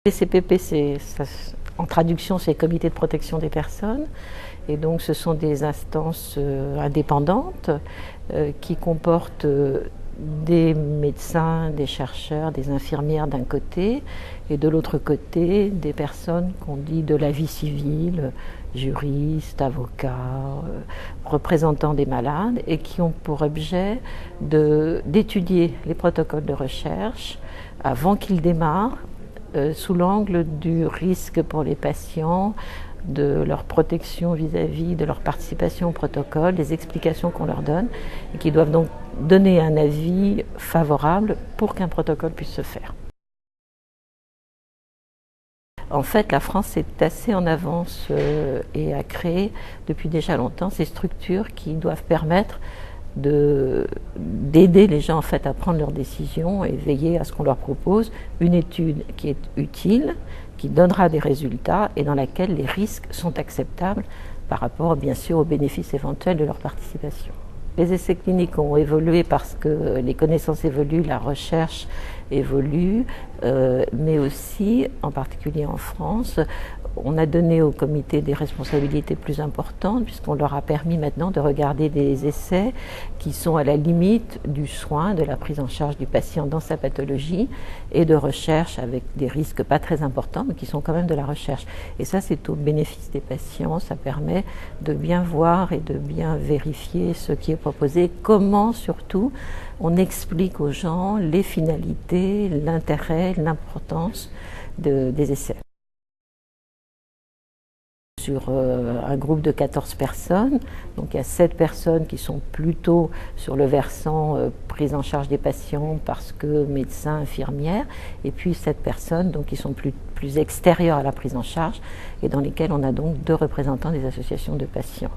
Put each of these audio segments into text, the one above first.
Les CPP, en traduction, c'est Comité de protection des personnes. Et donc, ce sont des instances indépendantes qui comportent des médecins, des chercheurs, des infirmières d'un côté, et de l'autre côté, des personnes qu'on dit de la vie civile, juristes, avocats, représentants des malades, et qui ont pour objet d'étudier les protocoles de recherche avant qu'ils démarrent, sous l'angle du risque pour les patients, de leur protection vis-à-vis de leur participation au protocole, des explications qu'on leur donne, et qui doivent donc donner un avis favorable pour qu'un protocole puisse se faire. En fait, la France est assez en avance et a créé depuis déjà longtemps ces structures qui doivent permettre d'aider les gens en fait à prendre leurs décisions et veiller à ce qu'on leur propose une étude qui est utile, qui donnera des résultats et dans laquelle les risques sont acceptables par rapport bien sûr aux bénéfices éventuels de leur participation. Les essais cliniques ont évolué parce que les connaissances évoluent, la recherche évolue, mais aussi, en particulier en France, on a donné au comité des responsabilités plus importantes puisqu'on leur a permis maintenant de regarder des essais qui sont à la limite du soin, de la prise en charge du patient dans sa pathologie et de recherche avec des risques pas très importants mais qui sont quand même de la recherche. Et ça, c'est au bénéfice des patients, ça permet de bien voir et de bien vérifier ce qui est proposé, comment surtout on explique aux gens les finalités, l'intérêt, l'importance des essais. Sur un groupe de 14 personnes, donc il y a 7 personnes qui sont plutôt sur le versant prise en charge des patients parce que médecins, infirmières, et puis 7 personnes donc, qui sont plus extérieures à la prise en charge et dans lesquelles on a donc 2 représentants des associations de patients.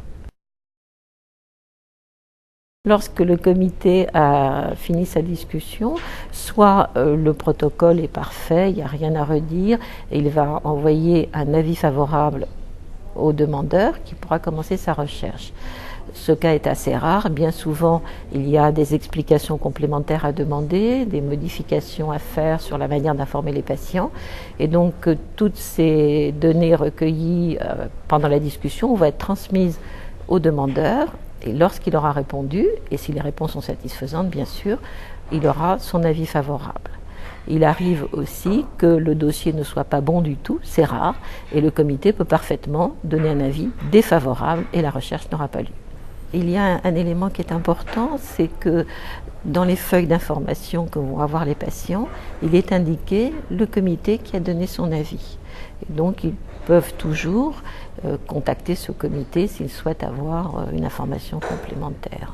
Lorsque le comité a fini sa discussion, soit le protocole est parfait, il n'y a rien à redire, et il va envoyer un avis favorable au demandeur qui pourra commencer sa recherche. Ce cas est assez rare. Bien souvent, il y a des explications complémentaires à demander, des modifications à faire sur la manière d'informer les patients. Et donc, toutes ces données recueillies pendant la discussion vont être transmises au demandeur. Et lorsqu'il aura répondu, et si les réponses sont satisfaisantes, bien sûr, il aura son avis favorable. Il arrive aussi que le dossier ne soit pas bon du tout, c'est rare, et le comité peut parfaitement donner un avis défavorable et la recherche n'aura pas lieu. Il y a un élément qui est important, c'est que dans les feuilles d'information que vont avoir les patients, il est indiqué le comité qui a donné son avis. Et donc ils peuvent toujours contacter ce comité s'ils souhaitent avoir une information complémentaire.